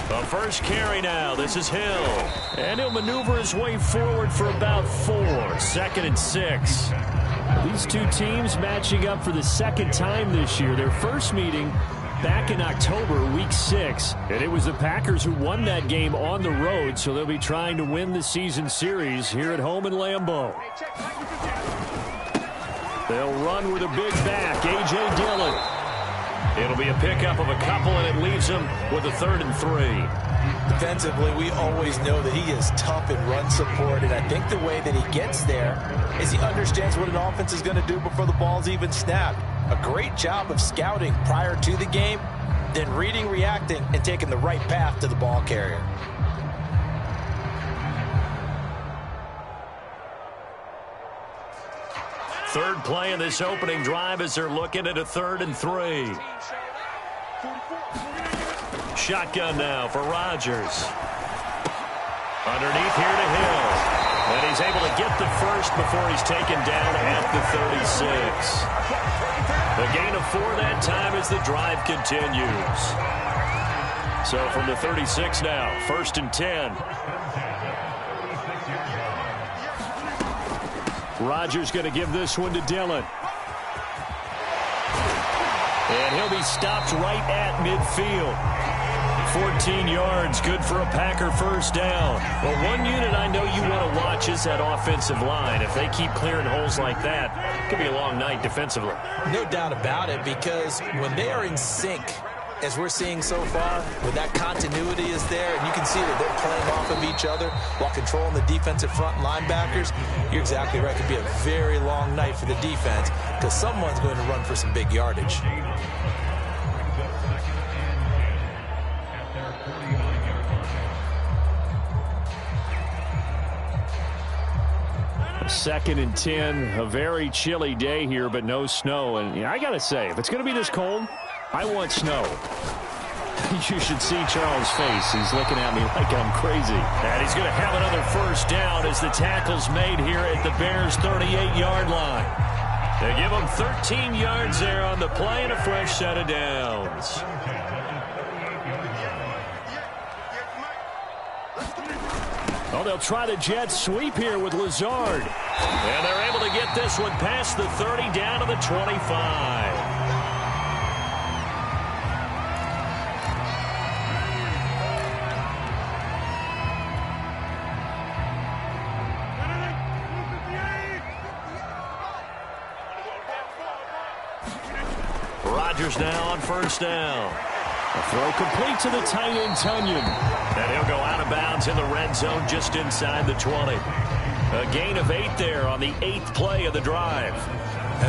The first carry now. This is Hill. And he'll maneuver his way forward for about 4. 2nd and 6. These two teams matching up for the second time this year. Their first meeting back in October, week 6. And it was the Packers who won that game on the road, so they'll be trying to win the season series here at home in Lambeau. They'll run with a big back, A.J. Dillon. It'll be a pickup of a couple, and it leaves him with a 3rd and 3. Defensively, we always know that he is tough in run support, and I think the way that he gets there is he understands what an offense is going to do before the ball's even snapped. A great job of scouting prior to the game, then reading, reacting, and taking the right path to the ball carrier. Third play in this opening drive as they're looking at a 3rd and 3. Shotgun now for Rodgers. Underneath here to Hill. And he's able to get the first before he's taken down at the 36. The gain of 4 that time as the drive continues. So from the 36 now, 1st and 10. Rodgers going to give this one to Dillon. And he'll be stopped right at midfield. 14 yards, good for a Packer first down. Well, one unit I know you want to watch is that offensive line. If they keep clearing holes like that, it could be a long night defensively. No doubt about it, because when they are in sync, as we're seeing so far, when that continuity is there, and you can see that they're playing off of each other while controlling the defensive front linebackers, you're exactly right. It could be a very long night for the defense because someone's going to run for some big yardage. Second and 10, a very chilly day here, but no snow. And I got to say, if it's going to be this cold, I want snow. You should see Charles' face. He's looking at me like I'm crazy. And he's going to have another first down as the tackle's made here at the Bears' 38-yard line. They give him 13 yards there on the play and a fresh set of downs. Oh, they'll try the jet sweep here with Lazard. And they're able to get this one past the 30 down to the 25. Rodgers now on first down. A throw complete to the tight end, Tunyon. And he'll go out of bounds in the red zone just inside the 20. A gain of 8 there on the 8th play of the drive.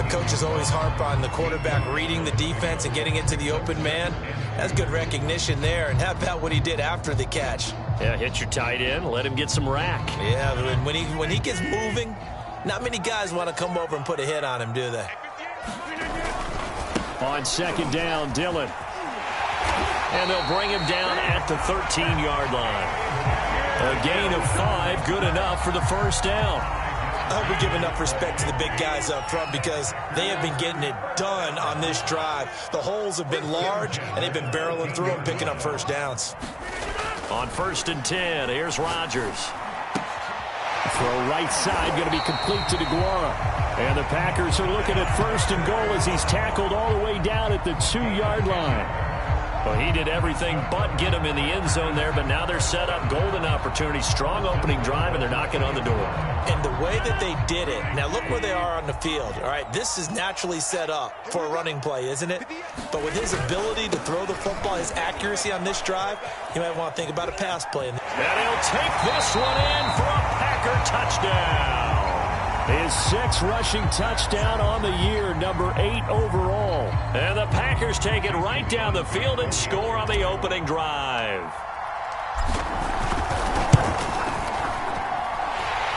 Coaches always harp on the quarterback reading the defense and getting it to the open man. That's good recognition there. And how about what he did after the catch? Yeah, hit your tight end, let him get some rack. Yeah, when he gets moving, not many guys want to come over and put a hit on him, do they? On second down, Dillon. And they'll bring him down at the 13-yard line. A gain of 5, good enough for the first down. I hope we give enough respect to the big guys up front because they have been getting it done on this drive. The holes have been large, and they've been barreling through them, picking up first downs. On 1st and 10, here's Rodgers. Throw right side, going to be complete to DeGuara. And the Packers are looking at 1st and goal as he's tackled all the way down at the 2-yard line. Well, he did everything but get him in the end zone there, but now they're set up golden opportunity. Strong opening drive, and they're knocking on the door. And the way that they did it, now look where they are on the field. All right, this is naturally set up for a running play, isn't it? But with his ability to throw the football, his accuracy on this drive, you might want to think about a pass play. And he'll take this one in for a Packer touchdown. His 6th rushing touchdown on the year, number 8 overall. And the Packers take it right down the field and score on the opening drive.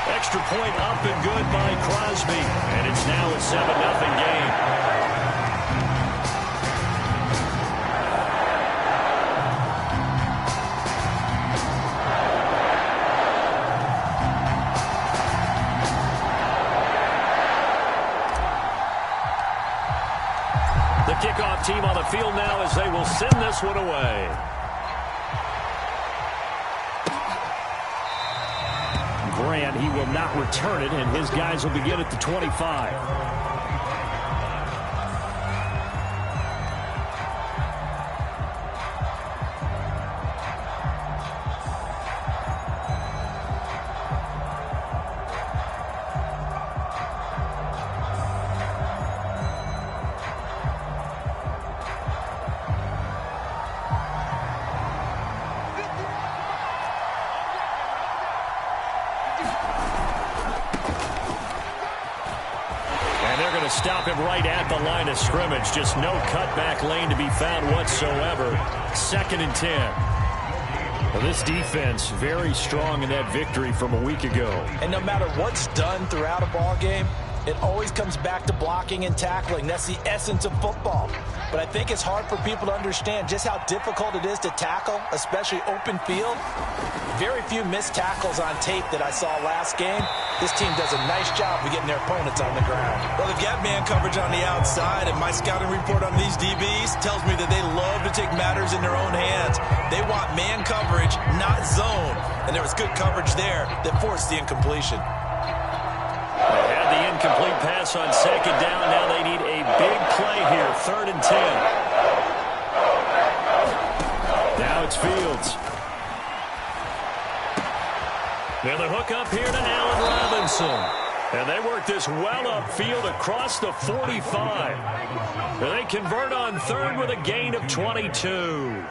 Extra point up and good by Crosby. And it's now a 7-0 game. The The kickoff team on the field now as they will send this one away. Grant, he will not return it, and his guys will begin at the 25. Stop him right at the line of scrimmage. Just no cutback lane to be found whatsoever. 2nd and 10. Well, this defense very strong in that victory from a week ago. And no matter what's done throughout a ball game, it always comes back to blocking and tackling. That's the essence of football. But I think it's hard for people to understand just how difficult it is to tackle, especially open field. Very few missed tackles on tape that I saw last game. This team does a nice job of getting their opponents on the ground. Well, they've got man coverage on the outside, and my scouting report on these DBs tells me that they love to take matters in their own hands. They want man coverage, not zone. And there was good coverage there that forced the incompletion. They had the incomplete pass on 2nd down. Now they need a big play here. 3rd and 10. Now it's Fields. Now the hook up here to Allen Robinson. And they work this well upfield across the 45. And they convert on 3rd with a gain of 22.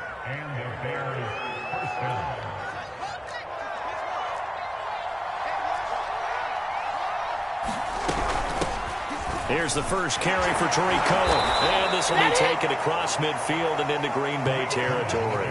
Here's the first carry for Tariq Cohen. And this will be taken across midfield and into Green Bay territory.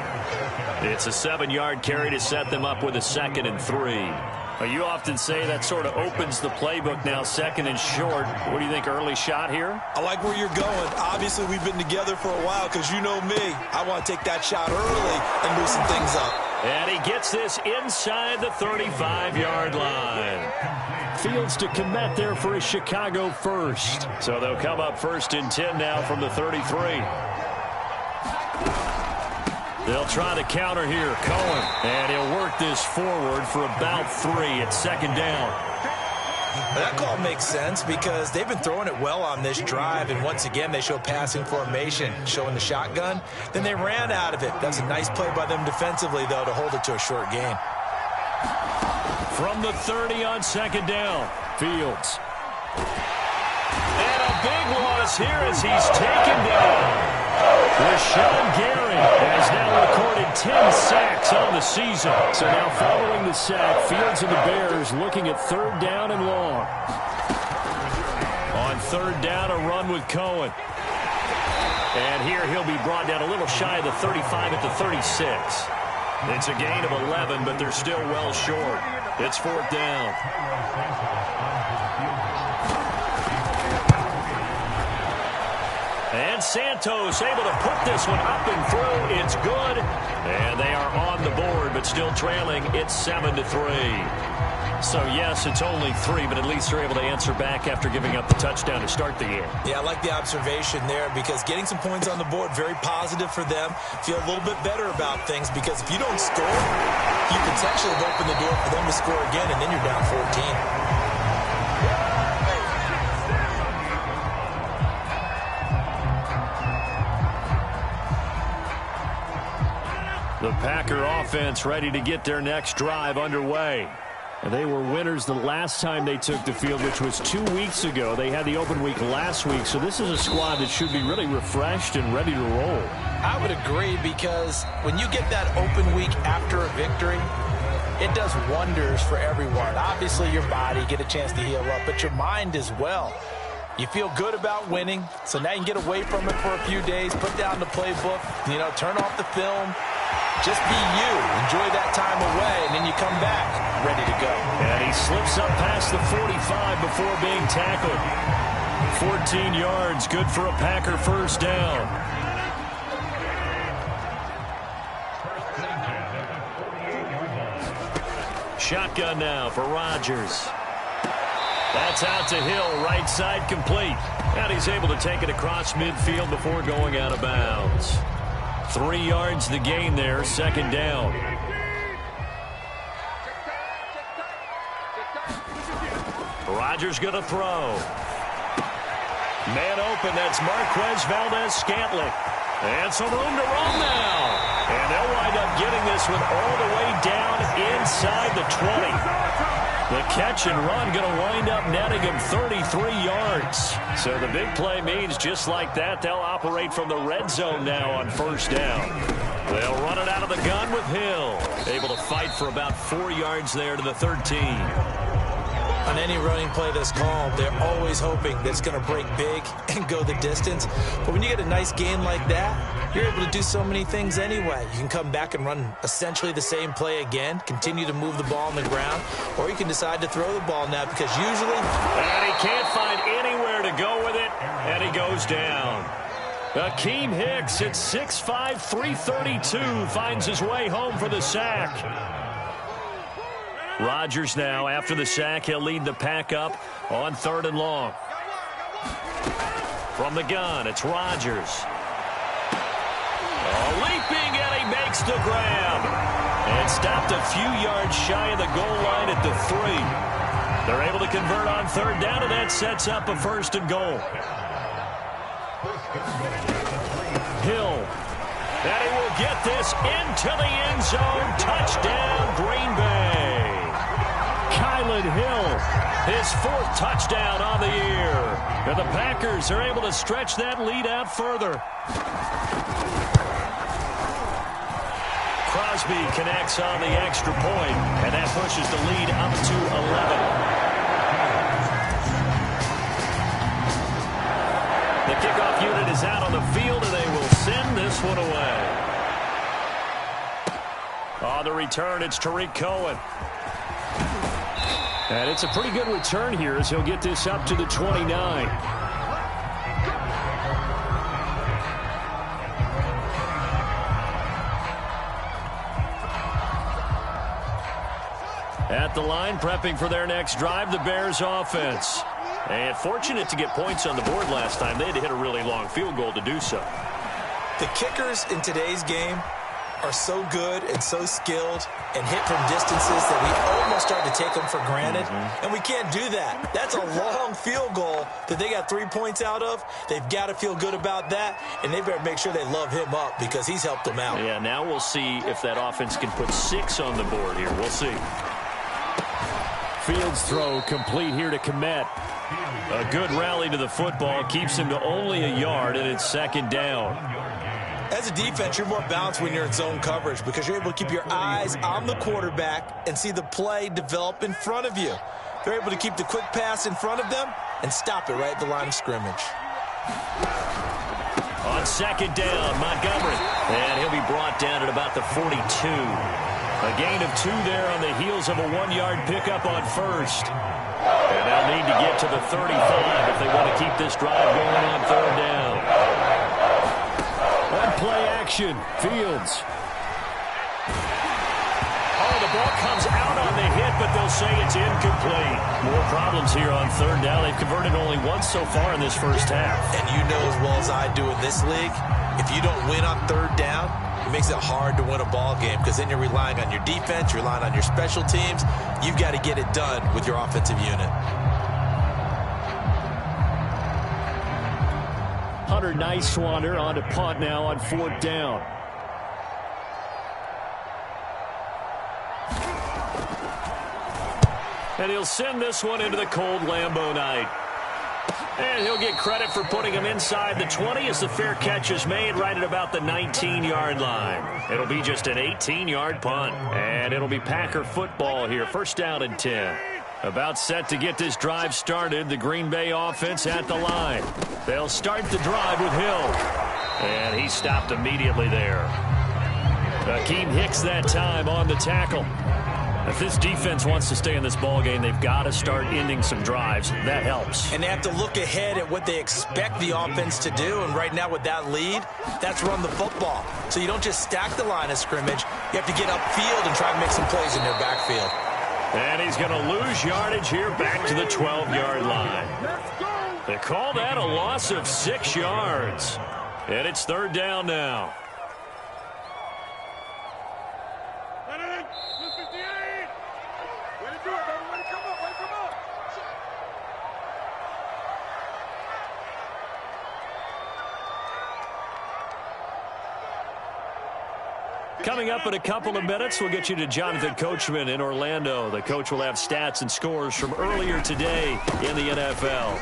It's a 7-yard carry to set them up with a 2nd and 3. Well, you often say that sort of opens the playbook now, 2nd and short. What do you think, early shot here? I like where you're going. Obviously, we've been together for a while because you know me. I want to take that shot early and loosen things up. And he gets this inside the 35-yard line. Fields to commit there for a Chicago first. So they'll come up 1st and 10 now from the 33. They'll try the counter here. Cohen. And he'll work this forward for about 3 at 2nd down. That call makes sense because they've been throwing it well on this drive, and once again they show passing formation, showing the shotgun. Then they ran out of it. That's a nice play by them defensively, though, to hold it to a short gain. From the 30 on 2nd down, Fields. And a big loss here as he's taken down. Rashawn Gary has now recorded 10 sacks on the season. So now following the sack, Fields and the Bears looking at 3rd down and long. On 3rd down, a run with Cohen. And here he'll be brought down a little shy of the 35 at the 36. It's a gain of 11, but they're still well short. It's 4th down. And Santos able to put this one up and through. It's good. And they are on the board, but still trailing. It's 7-3. So, yes, it's only 3, but at least they're able to answer back after giving up the touchdown to start the game. Yeah, I like the observation there because getting some points on the board, very positive for them. Feel a little bit better about things because if you don't score, you potentially have opened the door for them to score again, and then you're down 14. The Packer offense ready to get their next drive underway. And they were winners the last time they took the field, which was 2 weeks ago. They had the open week last week, so this is a squad that should be really refreshed and ready to roll. I would agree because when you get that open week after a victory, it does wonders for everyone. Obviously, your body, get a chance to heal up, but your mind as well. You feel good about winning, so now you can get away from it for a few days, put down the playbook, turn off the film. Just be you. Enjoy that time away, and then you come back ready to go. And he slips up past the 45 before being tackled. 14 yards, good for a Packer first down. Shotgun now for Rodgers. That's out to Hill, right side complete. And he's able to take it across midfield before going out of bounds. 3 yards the gain there, second down. Rodgers going to throw. Man open, that's Marquez Valdez-Scantling. And some room to run now. And they'll wind up getting this one all the way down inside the 20. The catch and run going to wind up netting him 33 yards. So the big play means just like that, they'll operate from the red zone now on first down. They'll run it out of the gun with Hill. Able to fight for about 4 yards there to the 13. On any running play that's called, they're always hoping that it's going to break big and go the distance. But when you get a nice gain like that, you're able to do so many things anyway. You can come back and run essentially the same play again, continue to move the ball on the ground, or you can decide to throw the ball now because usually... And he can't find anywhere to go with it, and he goes down. Akeem Hicks at 6'5", 332 finds his way home for the sack. Rodgers now, after the sack, he'll lead the pack up on 3rd and long. From the gun, it's Rodgers. Leaping, and he makes the grab. And stopped a few yards shy of the goal line at the 3. They're able to convert on 3rd down, and that sets up a 1st and goal. Hill. And he will get this into the end zone. Touchdown, Green Bay. Kylan Hill, his 4th touchdown on the year. And the Packers are able to stretch that lead out further. Crosby connects on the extra point, and that pushes the lead up to 11. The kickoff unit is out on the field, and they will send this one away. On the return, it's Tariq Cohen. And it's a pretty good return here as he'll get this up to the 29. At the line, prepping for their next drive, the Bears offense. And fortunate to get points on the board last time. They had to hit a really long field goal to do so. The kickers in today's game are so good and so skilled and hit from distances that we almost start to take them for granted. And we can't do that. That's a long field goal that they got 3 points out of. They've got to feel good about that, and they better make sure they love him up because he's helped them out. Yeah, now we'll see if that offense can put 6 on the board here. We'll see. Fields throw complete here to Kmet. A good rally to the football keeps him to only a yard, and it's 2nd down. As a defense, you're more balanced when you're in zone coverage because you're able to keep your eyes on the quarterback and see the play develop in front of you. They're able to keep the quick pass in front of them and stop it right at the line of scrimmage. On 2nd down, Montgomery. And he'll be brought down at about the 42. A gain of 2 there on the heels of a 1-yard pickup on 1st. And they'll need to get to the 35 if they want to keep this drive going on 3rd down. One play action. Fields. Oh, the ball comes out on the hit, but they'll say it's incomplete. More problems here on 3rd down. They've converted only once so far in this first half. And you know as well as I do in this league, if you don't win on 3rd down, it makes it hard to win a ball game because then you're relying on your defense, you're relying on your special teams. You've got to get it done with your offensive unit. Hunter Nice-Swander on to punt now on 4th down. And he'll send this one into the cold Lambeau night. And he'll get credit for putting him inside the 20 as the fair catch is made right at about the 19-yard line. It'll be just an 18-yard punt. And it'll be Packer football here. 1st down and 10. About set to get this drive started. The Green Bay offense at the line. They'll start the drive with Hill. And he stopped immediately there. Akeem Hicks that time on the tackle. If this defense wants to stay in this ballgame, they've got to start ending some drives. That helps. And they have to look ahead at what they expect the offense to do. And right now with that lead, that's run the football. So you don't just stack the line of scrimmage. You have to get upfield and try to make some plays in their backfield. And he's going to lose yardage here back to the 12-yard line. They call that a loss of 6 yards. And it's 3rd down now. Coming up in a couple of minutes, we'll get you to Jonathan Coachman in Orlando. The coach will have stats and scores from earlier today in the NFL.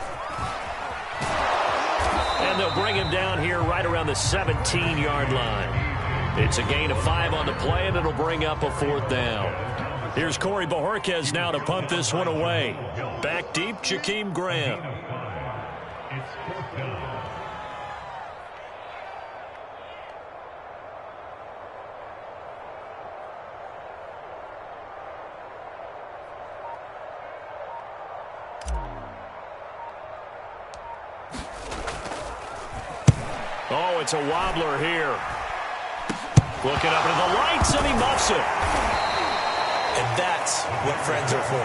And they'll bring him down here right around the 17-yard line. It's a gain of 5 on the play, and it'll bring up a 4th down. Here's Corey Bojorquez now to punt this one away. Back deep, Jakeem Graham. It's 4th down. Oh, it's a wobbler here. Looking up into the lights, and he muffs it. And that's what friends are for.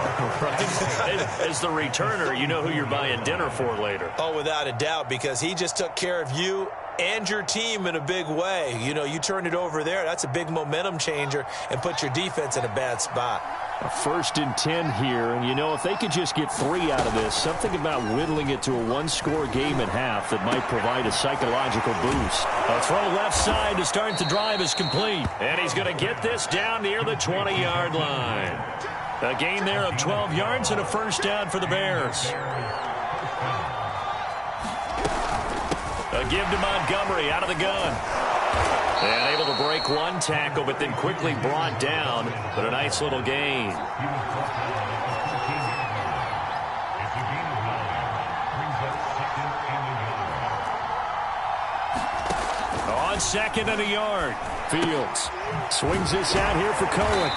Right? As the returner, you know who you're buying dinner for later. Oh, without a doubt, because he just took care of you and your team in a big way. You know, you turn it over there, that's a big momentum changer and put your defense in a bad spot. A 1st and 10 here, and you know, if they could just get 3 out of this, something about whittling it to a 1-score game at half that might provide a psychological boost. A throw left side to start the drive is complete, and he's going to get this down near the 20-yard line. A gain there of 12 yards and a 1st down for the Bears. A give to Montgomery out of the gun. And able to break 1 tackle, but then quickly brought down. But a nice little gain. On 2nd and a yard. Fields swings this out here for Cohen.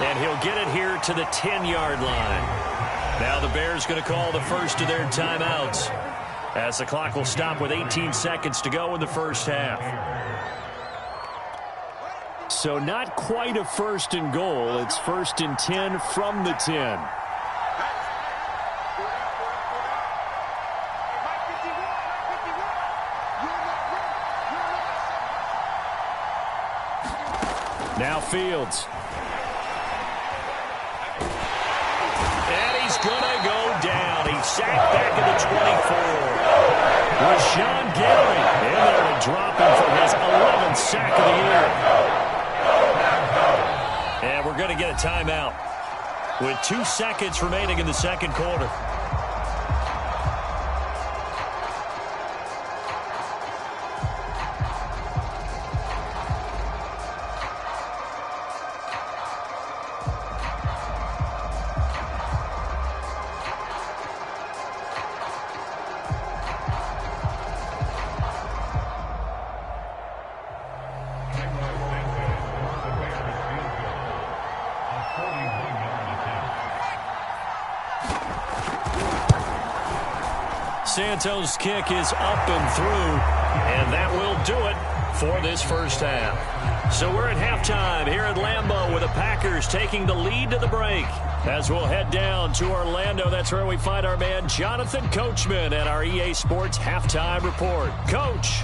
And he'll get it here to the 10-yard line. Now the Bears going to call the first of their timeouts, as the clock will stop with 18 seconds to go in the first half. So not quite a 1st and goal. It's 1st and 10 from the 10. Now Fields. And he's going to go down. He's sacked back at the 24. Rashawn Gary in there and dropping for his 11th sack of the year. And we're going to get a timeout with 2 seconds remaining in the 2nd quarter. Santos' kick is up and through, and that will do it for this first half. So we're at halftime here at Lambeau with the Packers taking the lead to the break. As we'll head down to Orlando, that's where we find our man Jonathan Coachman at our EA Sports Halftime Report. Coach.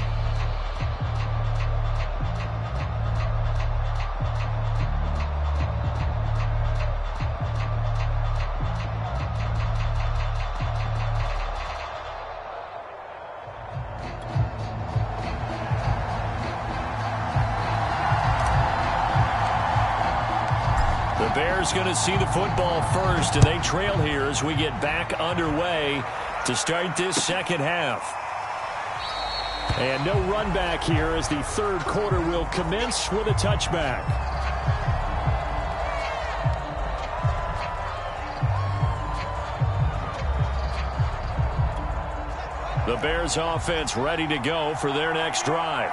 Bears going to see the football first, and they trail here as we get back underway to start this 2nd half. And no run back here as the 3rd quarter will commence with a touchback. The Bears offense ready to go for their next drive.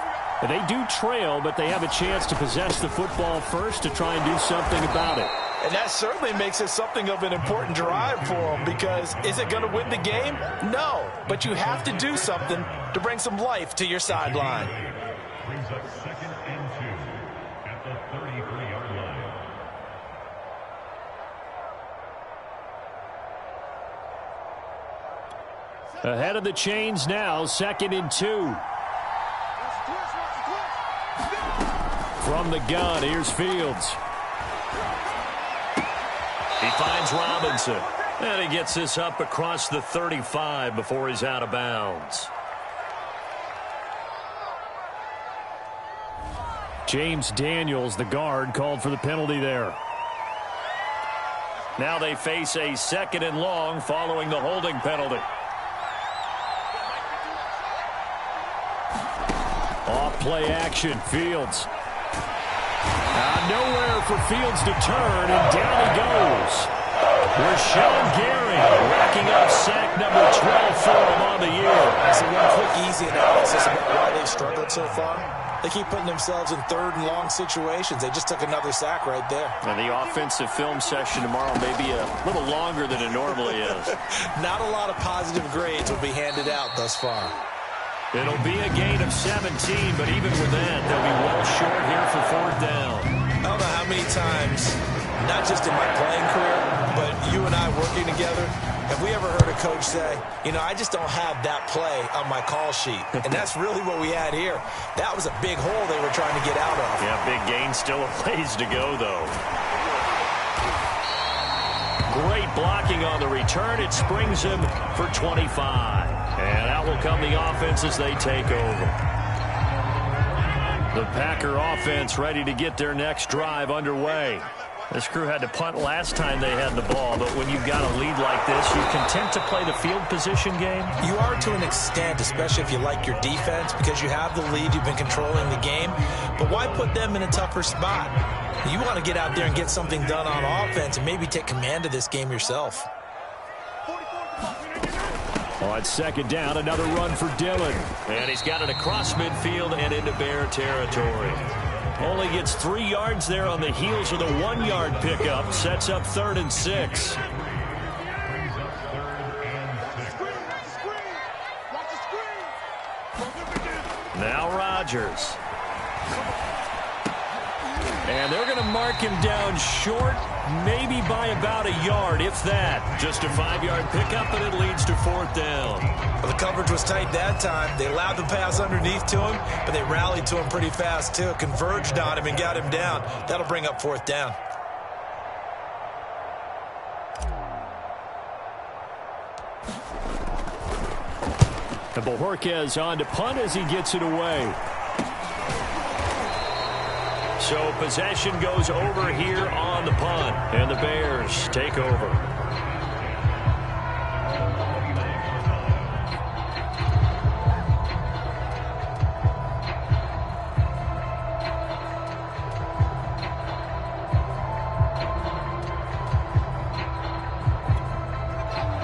They do trail, but they have a chance to possess the football first to try and do something about it. And that certainly makes it something of an important drive for them, because is it going to win the game? No, but you have to do something to bring some life to your sideline. Brings up 2nd and 2 at the 33-yard line. Ahead of the chains now, 2nd and 2. From the gun, here's Fields. He finds Robinson. And he gets this up across the 35 before he's out of bounds. James Daniels, the guard, called for the penalty there. Now they face a 2nd and long following the holding penalty. Off play action, Fields. Nowhere for Fields to turn, and down he goes. Rashawn Gary racking up sack number 12 for him on the year. So one quick, easy analysis about why they've struggled so far. They keep putting themselves in 3rd and long situations. They just took another sack right there. And the offensive film session tomorrow may be a little longer than it normally is. Not a lot of positive grades will be handed out thus far. It'll be a gain of 17, but even with that, they'll be well short here for 4th down. I don't know how many times, not just in my playing career, but you and I working together, have we ever heard a coach say, you know, I just don't have that play on my call sheet. And that's really what we had here. That was a big hole they were trying to get out of. Yeah, big gain, still a ways to go, though. Great blocking on the return. It springs him for 25. And out will come the offense as they take over. The Packer offense ready to get their next drive underway. This crew had to punt last time they had the ball, but when you've got a lead like this, you content to play the field position game? You are to an extent, especially if you like your defense, because you have the lead, you've been controlling the game. But why put them in a tougher spot? You want to get out there and get something done on offense and maybe take command of this game yourself. On 2nd down, another run for Dillon. And he's got it across midfield and into Bear territory. Only gets 3 yards there on the heels of the 1-yard pickup. Sets up 3rd and 6. Now Rodgers. And they're going to mark him down short, maybe by about a yard, if that. Just a 5-yard pickup, and it leads to 4th down. Well, the coverage was tight that time. They allowed the pass underneath to him, but they rallied to him pretty fast, too. Converged on him and got him down. That'll bring up 4th down. And Bojorquez on to punt as he gets it away. So possession goes over here on the punt, and the Bears take over.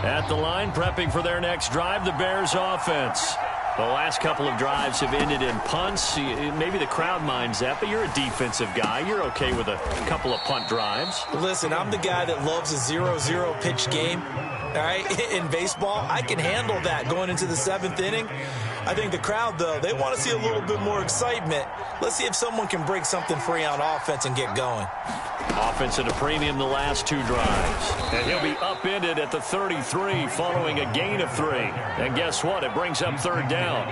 At the line, prepping for their next drive, the Bears offense. The last couple of drives have ended in punts. Maybe the crowd minds that, but you're a defensive guy. You're okay with a couple of punt drives. Listen, I'm the guy that loves a 0-0 pitch game. All right, in baseball, I can handle that going into the 7th inning. I think the crowd, though, they want to see a little bit more excitement. Let's see if someone can break something free on offense and get going. Offense at a premium the last 2 drives. And he'll be upended at the 33 following a gain of 3. And guess what? It brings up 3rd down.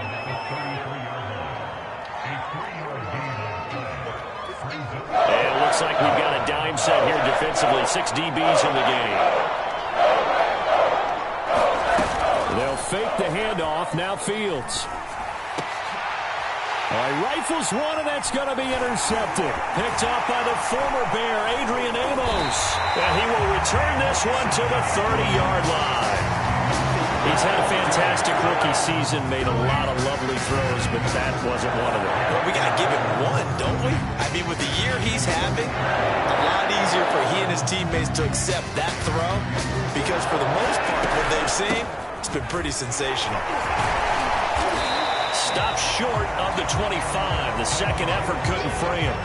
And it looks like we've got a dime set here defensively. 6 DBs in the game. They'll fake the handoff. Now Fields. Rifles one, and that's going to be intercepted. Picked off by the former Bear, Adrian Amos. And he will return this one to the 30-yard line. He's had a fantastic rookie season, made a lot of lovely throws, but that wasn't one of them. Well, we got to give him one, don't we? I mean, with the year he's having, a lot easier for he and his teammates to accept that throw, because for the most part, what they've seen, it's been pretty sensational. Stopped short of the 25. The second effort couldn't free him.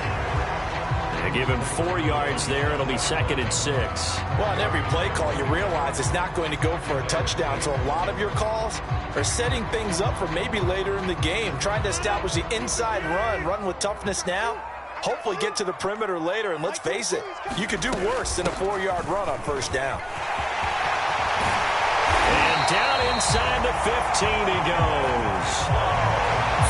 They give him 4 yards there. It'll be 2nd and 6. Well, on every play call, you realize it's not going to go for a touchdown. So a lot of your calls are setting things up for maybe later in the game, trying to establish the inside run with toughness now. Hopefully get to the perimeter later, and let's face it, you could do worse than a 4-yard run on 1st down. And Down inside the 15 he goes.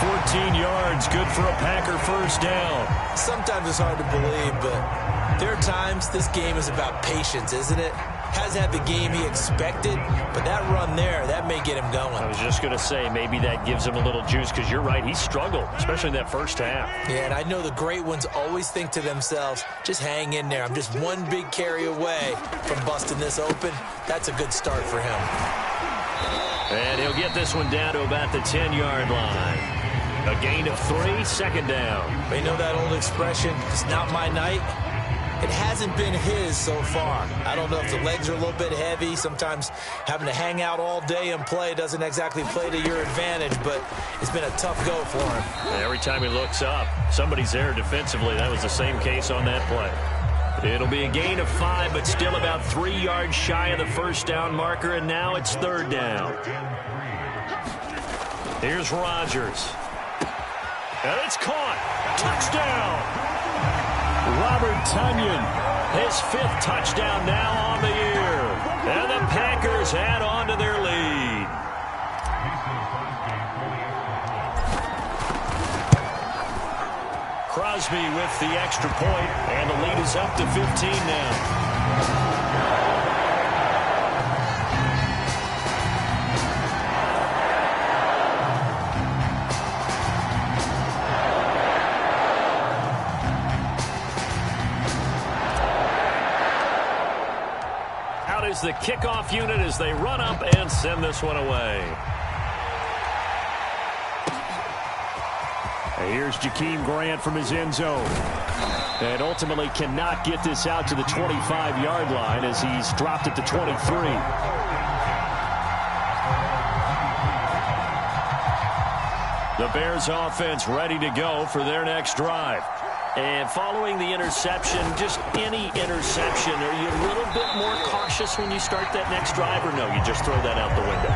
14 yards, good for a Packer first down. Sometimes it's hard to believe, but there are times this game is about patience, isn't it? Hasn't had the game he expected, but that run there, that may get him going. I was just going to say, maybe that gives him a little juice, because you're right, he struggled, especially in that first half. Yeah, and I know the great ones always think to themselves, just hang in there. I'm just one big carry away from busting this open. That's a good start for him. And he'll get this one down to about the 10-yard line. A gain of 3, second down. You know that old expression, it's not my night? It hasn't been his so far. I don't know if the legs are a little bit heavy. Sometimes having to hang out all day and play doesn't exactly play to your advantage, but it's been a tough go for him. And every time he looks up, somebody's there defensively. That was the same case on that play. It'll be a gain of 5, but still about 3 yards shy of the first down marker, and now it's third down. Here's Rodgers. And it's caught. Touchdown. Robert Tonyan, his 5th touchdown now on the year. And the Packers add on to their lead. Crosby with the extra point, and the lead is up to 15 now. Is the kickoff unit as they run up and send this one away. And here's Jakeem Grant from his end zone. And ultimately cannot get this out to the 25-yard line as he's dropped it to 23. The Bears offense ready to go for their next drive. And following the interception, just any interception, are you a little bit more cautious when you start that next drive, or no, you just throw that out the window?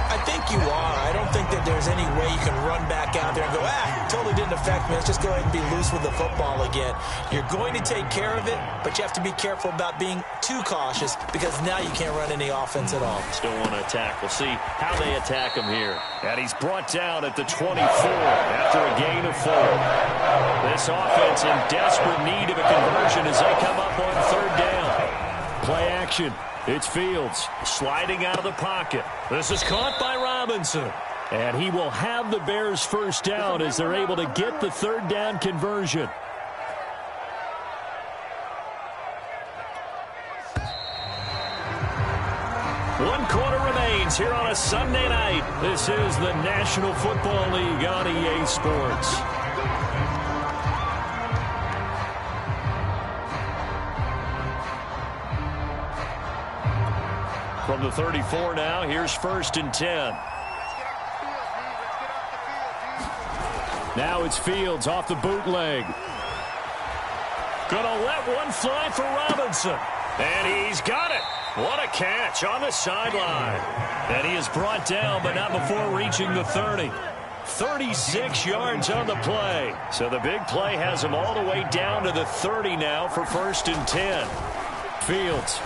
I think you are. I don't think that there's any way you can run back out there and go, totally didn't affect me. Let's just go ahead and be loose with the football again. You're going to take care of it, but you have to be careful about being too cautious because now you can't run any offense at all. Still want to attack. We'll see how they attack him here. And he's brought down at the 24 after a gain of 4. This offense in desperate need of a conversion as they come up on third down. Play action. It's Fields sliding out of the pocket. This is caught by Robinson. And he will have the Bears first down as they're able to get the third down conversion. One quarter remains here on a Sunday night. This is the National Football League on EA Sports. From the 34 now, here's 1st and 10. Now it's Fields off the bootleg. Gonna let one fly for Robinson. And he's got it. What a catch on the sideline. And he is brought down, but not before reaching the 30. 36 yards on the play. So the big play has him all the way down to the 30 now for 1st and 10. Fields.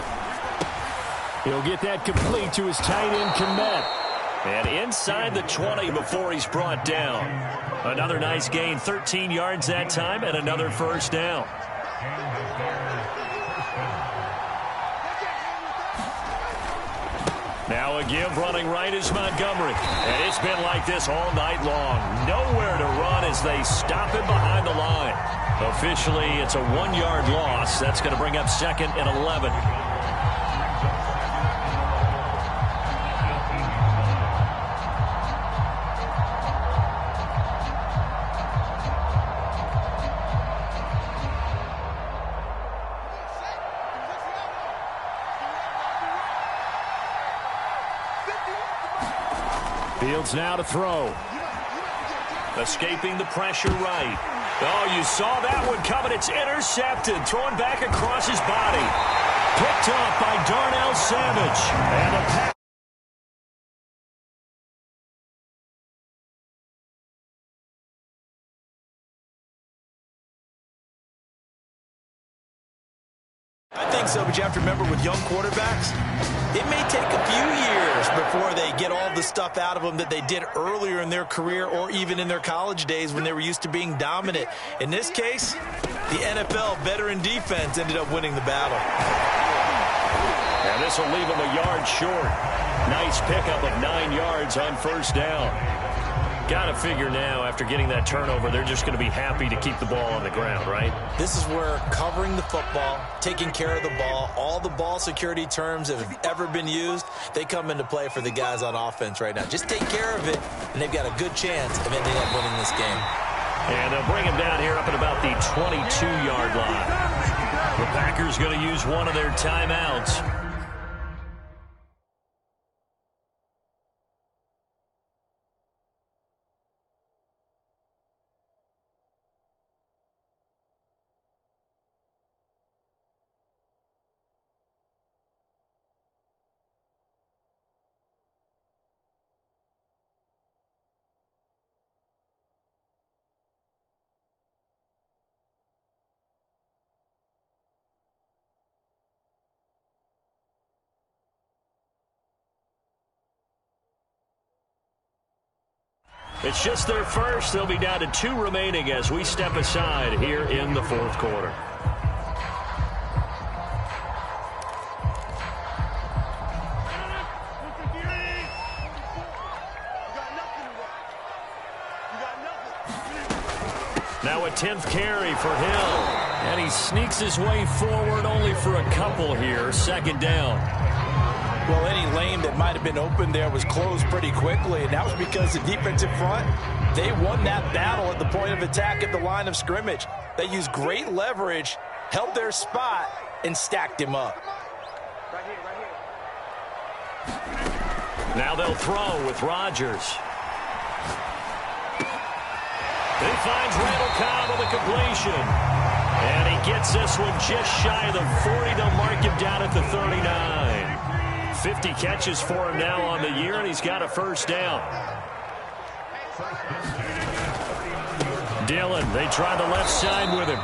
He'll get that complete to his tight end, Kmet. And inside the 20 before he's brought down. Another nice gain, 13 yards that time, and another first down. Now a give running right is Montgomery. And it's been like this all night long. Nowhere to run as they stop him behind the line. Officially, it's a 1-yard loss. That's going to bring up 2nd and 11. Fields now to throw. Escaping the pressure right. Oh, you saw that one coming. It's intercepted. Thrown back across his body. Picked off by Darnell Savage. And the I think so, but you have to remember with young quarterbacks, it may take a few years before they get all the stuff out of them that they did earlier in their career or even in their college days when they were used to being dominant. In this case, the NFL veteran defense ended up winning the battle. And this will leave him a yard short. Nice pickup of 9 yards on first down. Got to figure now, after getting that turnover, they're just going to be happy to keep the ball on the ground, right? This is where covering the football, taking care of the ball, all the ball security terms that have ever been used, they come into play for the guys on offense right now. Just take care of it, and they've got a good chance of ending up winning this game. And they'll bring him down here up at about the 22-yard line. The Packers going to use one of their timeouts. It's just their first. They'll be down to 2 remaining as we step aside here in the fourth quarter. Now a 10th carry for Hill. And he sneaks his way forward only for a couple here. Second down. Well, any lane that might have been open there was closed pretty quickly, and that was because the defensive front, they won that battle at the point of attack at the line of scrimmage. They used great leverage, held their spot, and stacked him up. Now they'll throw with Rodgers. He finds Randall Cobb with a completion. And he gets this one just shy of the 40. They'll mark him down at the 39. 50 catches for him now on the year, and he's got a first down. Dillon, they try the left side with him.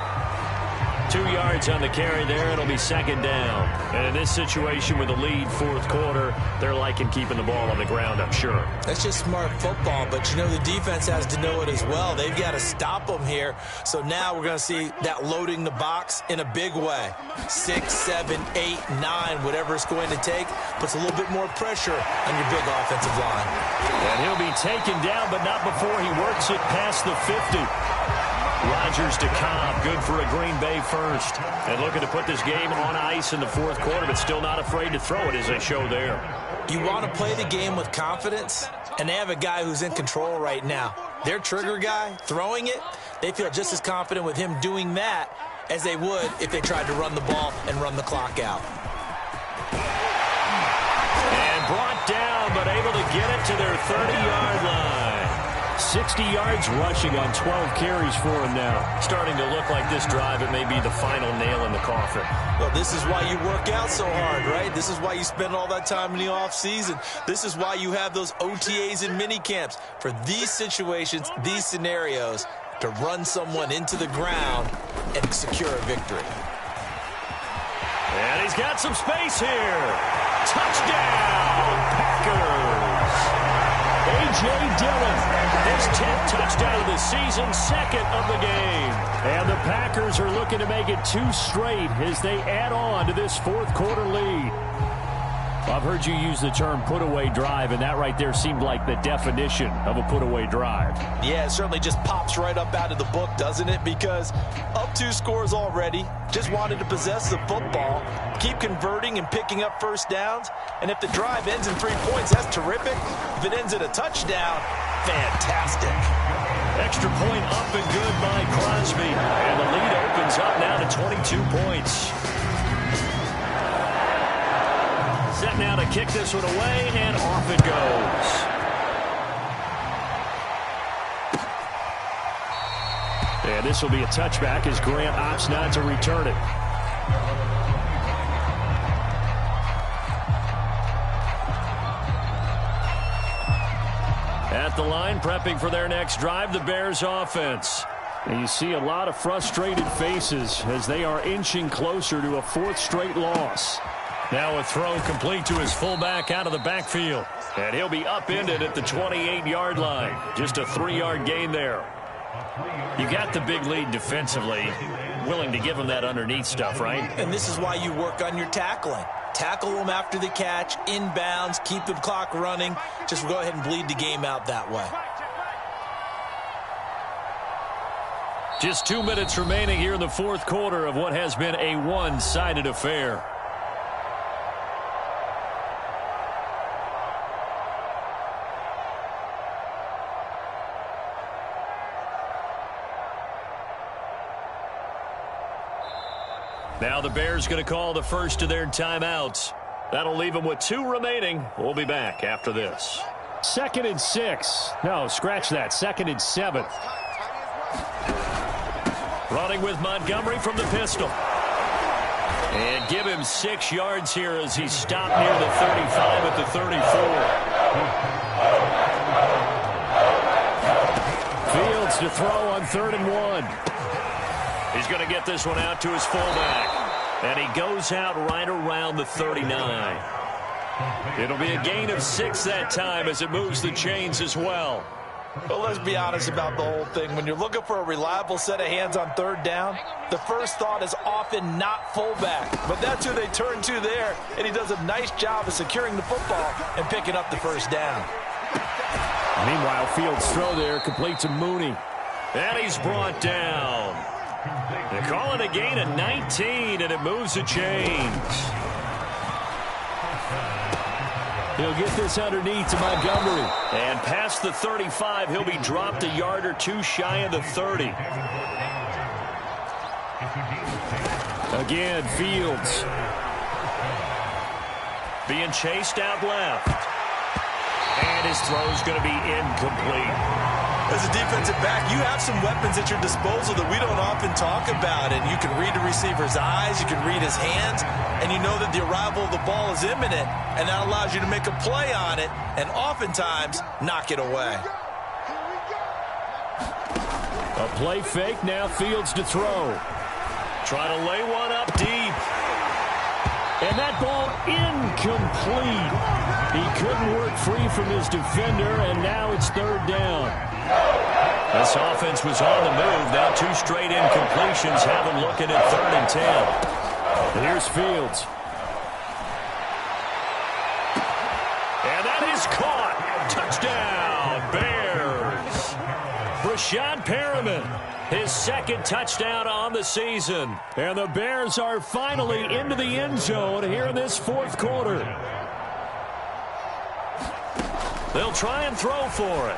2 yards on the carry there. It'll be second down. And in this situation with the lead fourth quarter, they're liking keeping the ball on the ground, I'm sure. That's just smart football, but you know the defense has to know it as well. They've got to stop them here. So now we're going to see that loading the box in a big way. 6, 7, 8, 9, whatever it's going to take, puts a little bit more pressure on your big offensive line. And he'll be taken down, but not before he works it past the 50. Rodgers to Cobb, good for a Green Bay first. And looking to put this game on ice in the fourth quarter, but still not afraid to throw it as they show there. You want to play the game with confidence, and they have a guy who's in control right now. Their trigger guy, throwing it, they feel just as confident with him doing that as they would if they tried to run the ball and run the clock out. And brought down, but able to get it to their 30-yard line. 60 yards rushing on 12 carries for him now. Starting to look like this drive, it may be the final nail in the coffin. Well, this is why you work out so hard, right? This is why you spend all that time in the offseason. This is why you have those OTAs and mini camps. For these situations, these scenarios, to run someone into the ground and secure a victory. And he's got some space here. Touchdown, Packers. A.J. Dillon, his 10th touchdown of the season, second of the game. And the Packers are looking to make it 2 straight as they add on to this fourth quarter lead. I've heard you use the term put-away drive, and that right there seemed like the definition of a put-away drive. Yeah, it certainly just pops right up out of the book, doesn't it? Because up 2 scores already, just wanted to possess the football, keep converting and picking up first downs. And if the drive ends in 3 points, that's terrific. If it ends in a touchdown, fantastic. Extra point up and good by Crosby. And the lead opens up now to 22 points. Set now to kick this one away, and off it goes. And this will be a touchback as Grant opts not to return it. At the line, prepping for their next drive, the Bears offense. And you see a lot of frustrated faces as they are inching closer to a fourth straight loss. Now a throw complete to his fullback out of the backfield. And he'll be upended at the 28-yard line. Just a 3-yard gain there. You got the big lead defensively. Willing to give him that underneath stuff, right? And this is why you work on your tackling. Tackle them after the catch, inbounds, keep the clock running. Just go ahead and bleed the game out that way. Just 2 minutes remaining here in the fourth quarter of what has been a one-sided affair. Now the Bears going to call the first of their timeouts. That'll leave them with 2 remaining. We'll be back after this. 2nd and 6. No, scratch that. 2nd and 7. Running with Montgomery from the pistol. And give him 6 yards here as he stopped near the 35 at the 34. Fields to throw on 3rd and 1. He's going to get this one out to his fullback. And he goes out right around the 39. It'll be a gain of 6 that time as it moves the chains as well. Well, let's be honest about the whole thing. When you're looking for a reliable set of hands on 3rd down, the first thought is often not fullback. But that's who they turn to there, and he does a nice job of securing the football and picking up the first down. Meanwhile, Fields' throw there complete to Mooney. And he's brought down. They call it a gain of 19, and it moves the chains. He'll get this underneath to Montgomery. And past the 35, he'll be dropped a yard or 2 shy of the 30. Again, Fields. Being chased out left. And his throw's going to be incomplete. As a defensive back, you have some weapons at your disposal that we don't often talk about. And you can read the receiver's eyes, you can read his hands, and you know that the arrival of the ball is imminent, and that allows you to make a play on it and oftentimes knock it away. A play fake, now Fields to throw. Try to lay one up deep. And that ball incomplete. He couldn't work free from his defender, and now it's 3rd down. This offense was on the move. Now 2 straight incompletions have them looking at 3rd and 10. And here's Fields. And that is caught. Touchdown, Bears. Brashad Perriman, his 2nd touchdown on the season. And the Bears are finally into the end zone here in this fourth quarter. They'll try and throw for it.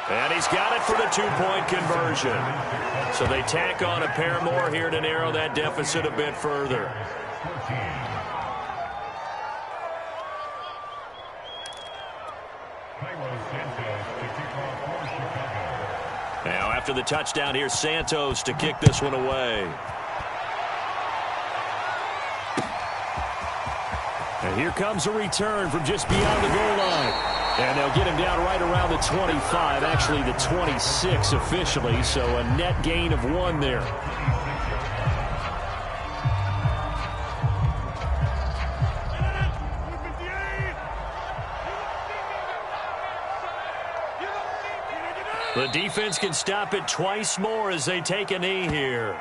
And he's got it for the 2-point conversion. So they tack on a pair more here to narrow that deficit a bit further. Now after the touchdown, here's Santos to kick this one away. And here comes a return from just beyond the goal line. And they'll get him down right around the 25, actually the 26 officially, so a net gain of 1 there. The defense can stop it twice more as they take a knee here.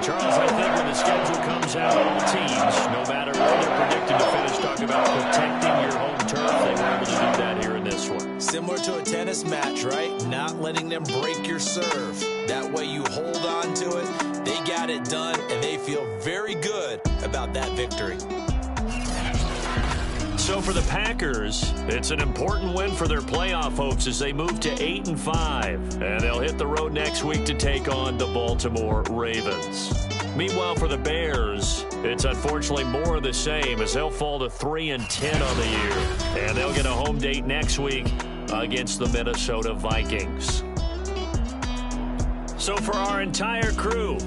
Charles, I think when the schedule comes out, all teams, no matter where they're predicted to finish, talk about protecting your home turf. They were able to do that here in this one. Similar to a tennis match, right? Not letting them break your serve. That way you hold on to it. They got it done, and they feel very good about that victory. So for the Packers, it's an important win for their playoff hopes as they move to 8-5. And they'll hit the road next week to take on the Baltimore Ravens. Meanwhile, for the Bears, it's unfortunately more of the same as they'll fall to 3-10 on the year. And they'll get a home date next week against the Minnesota Vikings. So for our entire crew,